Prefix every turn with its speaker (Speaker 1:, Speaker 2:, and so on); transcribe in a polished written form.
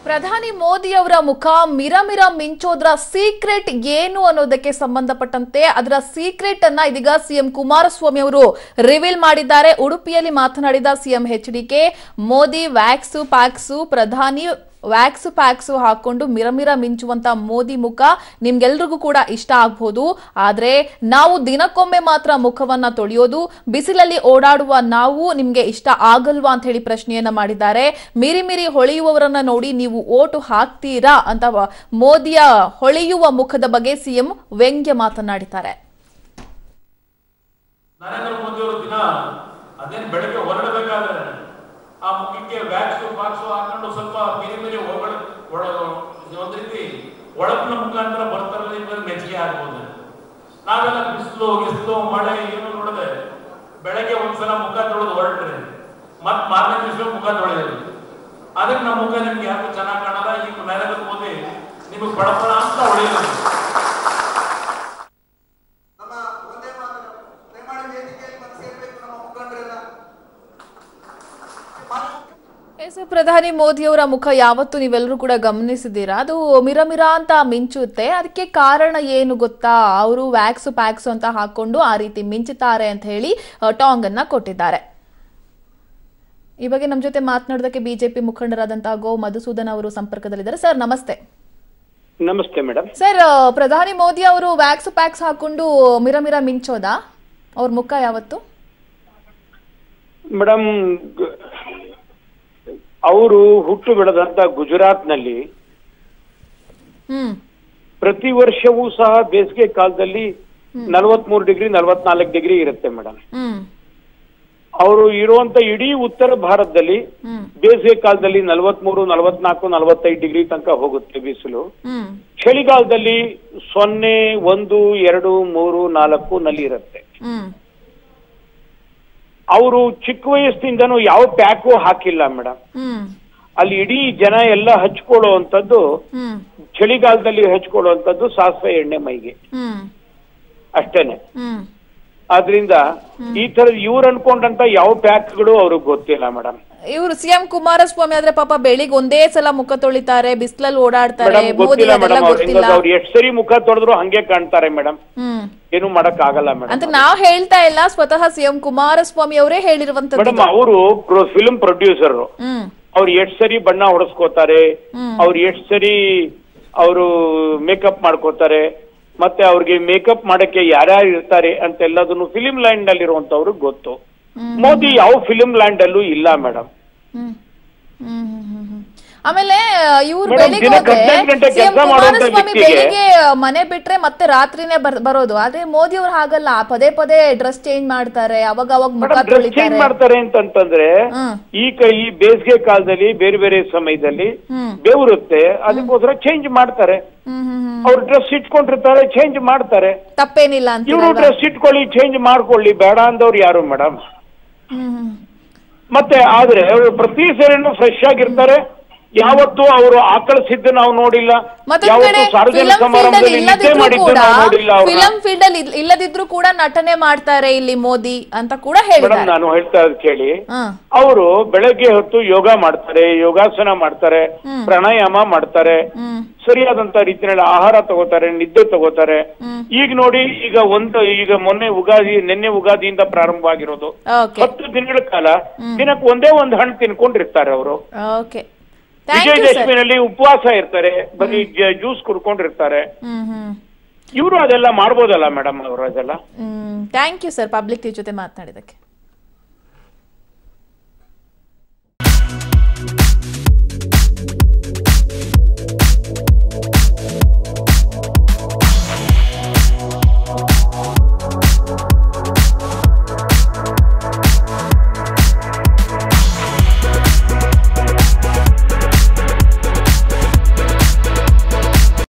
Speaker 1: ಪ್ರಧಾನಿ ಮೋದಿ ಅವರ ಮುಖ ಮಿರಮಿರ ಮಿಂಚೋದ್ರ ಸೀಕ್ರೆಟ್ ಏನು ಅನ್ನೋದಕ್ಕೆ ಸಂಬಂಧಪಟ್ಟಂತೆ ಅದರ ಸೀಕ್ರೆಟ್ ಅನ್ನ ಇದೀಗ ಸಿಎಂ ಕುಮಾರಸ್ವಾಮಿ ಅವರು ರಿವೀಲ್ ಮಾಡಿದ್ದಾರೆ. ಉಡುಪಿಯಲ್ಲಿ ಮಾತನಾಡಿದ CM HDK, Modi wax packs, ಪ್ರಧಾನಿ ವ್ಯಾಕ್ಸು ಪ್ಯಾಕ್ಸು ಹಾಕೊಂಡು ಮಿರಮಿರ ಮಿಂಚುವಂತ ಮೋದಿ ಮುಖ ನಿಮ್ಗೆಲ್ರಿಗೂ ಕೂಡ ಇಷ್ಟ ಆಗಬಹುದು. ಆದ್ರೆ ನಾವು ದಿನಕ್ಕೊಮ್ಮೆ ಮಾತ್ರ ಮುಖವನ್ನ ತೊಳೆಯೋದು, ಬಿಸಿಲಲ್ಲಿ ಓಡಾಡುವ ನಾವು ನಿಮ್ಗೆ ಇಷ್ಟ ಆಗಲ್ವಾ ಅಂತ ಹೇಳಿ ಪ್ರಶ್ನೆಯನ್ನ ಮಾಡಿದ್ದಾರೆ. ಮಿರಿ ಮಿರಿ ಹೊಳೆಯುವವರನ್ನ ನೋಡಿ ನೀವು ಓಟು ಹಾಕ್ತೀರಾ ಅಂತ ಮೋದಿಯ ಹೊಳೆಯುವ ಮುಖದ ಬಗ್ಗೆ ಸಿಎಂ ವ್ಯಂಗ್ಯ ಮಾತನಾಡಿದ್ದಾರೆ.
Speaker 2: ನರೇಂದ್ರ ಮೋದಿ ಅವರು ದಿನ ಅದೇನು ಬೆಳಗ್ಗೆ ಹೊರಡಬೇಕಾದ್ರೆ ಆ ಮುಖಕ್ಕೆ ವ್ಯಾಕ್ಸು ಪಾಕ್ಸು ಹಾಕೊಂಡು ಸ್ವಲ್ಪ ಮಿರಿ ಮಿರಿ ಒಂದ್ ರೀತಿ ಒಳಪಿನ ಮುಖಾಂತರ ಬರ್ತಾರಲ್ಲ, ಇಬ್ಬರು ಮೆಚ್ಚುಗೆ ಆಗ್ಬೋದು. ನಾವೆಲ್ಲ ಬಿಸಿಲು ಮಳೆ ಏನು ನೋಡದೆ ಬೆಳಗ್ಗೆ ಒಂದ್ಸಲ ಮುಖ ತೊಳೆದು ಹೊರಟ್ರೆ ಮತ್ ಮಾರನೇ ದಿವಸ ಮುಖ ತೊಳೆಯೋದು. ಅದಕ್ಕೆ ನಮ್ಮ ಮುಖ ನಿಮ್ಗೆ ಯಾರು ಚೆನ್ನಾಗಿ ಕಾಣಲ್ಲ. ಈಗ ನರೇಂದ್ರ ಮೋದಿ ನಿಮಗೆ ಬಡಪಡ ಅಂತ ಹೊಳೆಯೋದು.
Speaker 1: ಪ್ರಧಾನಿ ಮೋದಿ ಅವರ ಮುಖ ಯಾವತ್ತು ನೀವೆಲ್ಲರೂ ಕೂಡ ಗಮನಿಸಿದ್ದೀರಾ, ಅದು ಮಿರಮಿರ ಅಂತ ಮಿಂಚುತ್ತೆ. ಅದಕ್ಕೆ ಕಾರಣ ಏನು ಗೊತ್ತಾ? ಅವರು ವ್ಯಾಕ್ಸು ಪ್ಯಾಕ್ಸು ಅಂತ ಹಾಕೊಂಡು ಆ ರೀತಿ ಮಿಂಚುತ್ತಾರೆ ಅಂತ ಹೇಳಿ ಟಾಂಗ್ ಅನ್ನ ಕೊಟ್ಟಿದ್ದಾರೆ. ಈ ಬಗ್ಗೆ ನಮ್ಮ ಜೊತೆ ಮಾತನಾಡೋದಕ್ಕೆ ಬಿಜೆಪಿ ಮುಖಂಡರಾದಂತಹ ಗೋ ಮಧುಸೂದನ್ ಅವರು ಸಂಪರ್ಕದಲ್ಲಿದ್ದಾರೆ. ಸರ್ ನಮಸ್ತೆ.
Speaker 3: ನಮಸ್ತೆ ಮೇಡಮ್.
Speaker 1: ಸರ್, ಪ್ರಧಾನಿ ಮೋದಿ ಅವರು ವ್ಯಾಕ್ಸು ಪ್ಯಾಕ್ಸ್ ಹಾಕೊಂಡು ಮಿರಮಿರ ಮಿಂಚೋದಾ ಅವ್ರ ಮುಖ ಯಾವತ್ತು?
Speaker 3: ಮೇಡಮ್, ಅವರು ಹುಟ್ಟು ಬೆಳೆದಂತ ಗುಜರಾತ್ನಲ್ಲಿ ಪ್ರತಿ ವರ್ಷವೂ ಸಹ ಬೇಸಿಗೆ ಕಾಲದಲ್ಲಿ 43 ಡಿಗ್ರಿ 44 ಡಿಗ್ರಿ ಇರುತ್ತೆ ಮೇಡಮ್. ಅವರು ಇರುವಂತ ಇಡೀ ಉತ್ತರ ಭಾರತದಲ್ಲಿ ಬೇಸಿಗೆ ಕಾಲದಲ್ಲಿ 43, 44, 45 ಡಿಗ್ರಿ ತನಕ ಹೋಗುತ್ತೆ ಬಿಸಿಲು. ಚಳಿಗಾಲದಲ್ಲಿ 0, 1, 2, 3, 4 ನಲ್ಲಿ ಇರುತ್ತೆ. ಅವರು ಚಿಕ್ಕ ವಯಸ್ಸಿನಿಂದನೂ ಯಾವ ಪ್ಯಾಕು ಹಾಕಿಲ್ಲ ಮೇಡಮ್. ಅಲ್ಲಿ ಇಡೀ ಜನ ಎಲ್ಲ ಹಚ್ಕೊಳ್ಳುವಂಥದ್ದು, ಚಳಿಗಾಲದಲ್ಲಿ ಹಚ್ಕೊಳ್ಳುವಂಥದ್ದು ಸಾಸಿವೆ ಎಣ್ಣೆ ಮೈಗೆ ಅಷ್ಟೇನೆ. ಆದ್ರಿಂದ ಈ ತರದ ಇವ್ರು ಅನ್ಕೊಂಡಂತ ಯಾವ ಪ್ಯಾಕ್ಗಳು ಅವ್ರಿಗೆ ಗೊತ್ತಿಲ್ಲ ಮೇಡಮ್.
Speaker 1: ಇವರು ಸಿಎಂ ಕುಮಾರಸ್ವಾಮಿ ಆದ್ರೆ ಪಾಪ ಬೆಳಿಗ್ಗೆ ಒಂದೇ ಸಲ ಮುಖ ತೊಳಿತಾರೆ, ಬಿಸಿಲಲ್ಲಿ ಓಡಾಡ್ತಾರೆ.
Speaker 3: ಗೊತ್ತಿಲ್ಲ ಮೇಡಮ್, ಅವ್ರು ಎಷ್ಟು ಸರಿ ಮುಖ ತೊಳೆದ್ರು ಹಂಗೆ ಕಾಣ್ತಾರೆ ಮೇಡಮ್. ಏನು ಮಾಡಕ್ ಆಗಲ್ಲ ಮೇಡಮ್
Speaker 1: ಅಂತ ನಾವ್ ಹೇಳ್ತಾ ಇಲ್ಲ, ಸ್ವತಃ ಸಿಎಂ ಕುಮಾರಸ್ವಾಮಿ ಅವರೇ ಹೇಳಿರುವಂತದ್ದು.
Speaker 3: ಮೇಡಮ್, ಅವರು ಫಿಲ್ಮ್ ಪ್ರೊಡ್ಯೂಸರ್, ಅವ್ರು ಎಷ್ಟು ಸರಿ ಬಣ್ಣ ಹೊಡೆಸ್ಕೋತಾರೆ, ಅವ್ರು ಎಷ್ಟು ಸರಿ ಅವರು ಮೇಕಪ್ ಮಾಡ್ಕೋತಾರೆ, ಮತ್ತೆ ಅವ್ರಿಗೆ ಮೇಕಪ್ ಮಾಡಕ್ಕೆ ಯಾರ್ಯಾರು ಇರ್ತಾರೆ ಅಂತ ಎಲ್ಲದನ್ನು ಫಿಲಿಂ ಲ್ಯಾಂಡ್ ನಲ್ಲಿ ಇರುವಂತವ್ರಿಗೆ ಗೊತ್ತು. ಮೋದಿ ಯಾವ ಫಿಲಿಂ ಲ್ಯಾಂಡ್ ಅಲ್ಲೂ ಇಲ್ಲ ಮೇಡಮ್.
Speaker 1: ಆಮೇಲೆ ಇವ್ರು ಬೆಳಿಗ್ಗೆ ಮನೆ ಬಿಟ್ರೆ ಮತ್ತೆ ರಾತ್ರಿನೇ ಬರೋದು. ಆದ್ರೆ ಮೋದಿ ಅವ್ರು ಹಾಗಲ್ಲ, ಪದೇ ಪದೇ ಡ್ರೆಸ್ ಚೇಂಜ್ ಮಾಡ್ತಾರೆ, ಅವಾಗ ಮುಖ
Speaker 3: ಚೇಂಜ್ ಮಾಡ್ತಾರೆ ಅಂತಂದ್ರೆ ಈ ಬೇಸಿಗೆ ಕಾಲದಲ್ಲಿ ಬೇರೆ ಬೇರೆ ಸಮಯದಲ್ಲಿ ಬೆವರುತ್ತೆ, ಅದಕ್ಕೋಸ್ಕರ ಚೇಂಜ್ ಮಾಡ್ತಾರೆ. ಅವ್ರು ಡ್ರೆಸ್ ಇಟ್ಕೊಂಡಿರ್ತಾರೆ, ಚೇಂಜ್ ಮಾಡ್ತಾರೆ,
Speaker 1: ತಪ್ಪೇನಿಲ್ಲ ಅಂತ.
Speaker 3: ಇವರು ಡ್ರೆಸ್ ಇಟ್ಕೊಳ್ಳಿ, ಚೇಂಜ್ ಮಾಡ್ಕೊಳ್ಳಿ, ಬೇಡ ಅಂದವ್ರು ಯಾರು ಮೇಡಮ್. ಮತ್ತೆ ಆದ್ರೆ ಅವರು ಪ್ರತಿ ಸರಿನೂ ಫ್ರೆಶ್ ಆಗಿರ್ತಾರೆ. ಯಾವತ್ತು ಅವರು ಆಕಳಿಸಿದ್ದು ನಾವು ನೋಡಿಲ್ಲ, ಯಾವತ್ತು ಸಾರ್ವಜನಿಕ ಸಮಾರಂಭದಲ್ಲಿ ನಿದ್ದೆ ಮಾಡಿದ್ದು ನಾವು ನೋಡಿಲ್ಲ.
Speaker 1: ಫಿಲಂ ಫೀಲ್ಡ್ ಅಲ್ಲಿ ಇಲ್ಲದಿದ್ರು ಕೂಡ ನಟನೆ ಮಾಡ್ತಾರೆ ಇಲ್ಲಿ ಮೋದಿ ಅಂತ ಕೂಡ ಹೇಳಿದ್ದಾರೆ.
Speaker 3: ನಾನು ಹೇಳ್ತಾ ಇರೋದು ಕೇಳಿ, ಅವರು ಬೆಳಗ್ಗೆ ಹೊತ್ತು ಯೋಗ ಮಾಡ್ತಾರೆ, ಯೋಗಾಸನ ಮಾಡ್ತಾರೆ, ಪ್ರಾಣಾಯಾಮ ಮಾಡ್ತಾರೆ, ಸರಿಯಾದಂತ ರೀತಿಯಲ್ಲಿ ಆಹಾರ ತಗೋತಾರೆ, ನಿದ್ದೆ ತಗೋತಾರೆ. ಈಗ ನೋಡಿ, ಈಗ ನಿನ್ನೆ ಉಗಾದಿಯಿಂದ ಪ್ರಾರಂಭ ಆಗಿರೋದು 10 ದಿನಗಳ ಕಾಲ ದಿನಕ್ಕೆ ಒಂದೇ ಒಂದು ಹಣ್ಣು ತಿನ್ಕೊಂಡಿರ್ತಾರೆ ಅವರು. ವಿಜಯದಶಮಿನಲ್ಲಿ ಉಪವಾಸ ಇರ್ತಾರೆ, ಬರೀ ಜ್ಯೂಸ್ ಕುಡ್ಕೊಂಡಿರ್ತಾರೆ. ಇವರು ಅದೆಲ್ಲ ಮಾಡ್ಬೋದಲ್ಲ ಮೇಡಮ್ ಅವರು ಅದೆಲ್ಲ.
Speaker 1: ಥ್ಯಾಂಕ್ ಯು ಸರ್, ಪಬ್ಲಿಕ್ ಜೊತೆ ಮಾತನಾಡಿದಕ್ಕೆ.